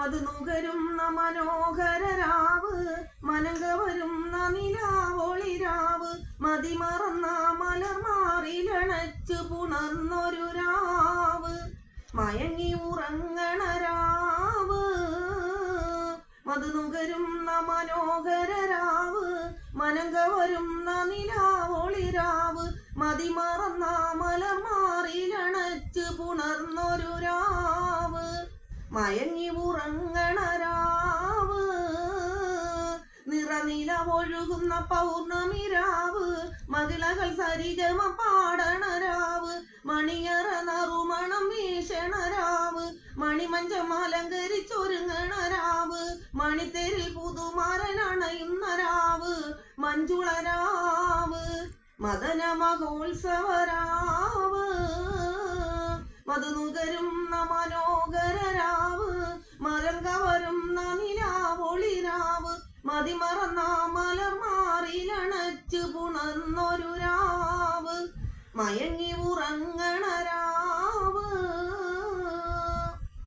മധു നുകരുന്ന മനോഹരരാവ് മനങ്കവരുന്ന നിലാവൊളിരാവ് മതിമറന്ന മലർമാറിലണച്ചു പുണർന്നൊരു രാവ് മയങ്ങി ഉറങ്ങണ രാവ് മധു നുകരുന്ന മനോഹരരാവ് മനങ്കവരുന്ന നിലാവൊളിരാവ് മതിമറന്ന മലർമാറിലണച്ചു പുണർന്നൊരു രാവ് മയങ്ങി ഉറങ്ങണ രാവ് നിറനില ഒഴുകുന്ന പൗർണമിരാവ് മതിളകൾ സരിഗമ പാടണ രാവ് മണിയറ നറുമണം വീശണ രാവ് മണിമഞ്ചം അലങ്കരിച്ചൊരുങ്ങണ രാവ് മണിത്തേരിൽ പുതുമാരനണയുന്ന രാവ് മഞ്ജുള രാവ് മദന മഹോത്സവരാവ് മധു നുകരുന്ന മനോഹരരാവ് മലങ്കവരുന്ന നിലാവൊളിരാവ് മതിമറന്ന മലർമാറിലണച്ചു പുണർന്നൊരു രാവ് മയങ്ങി ഉറങ്ങ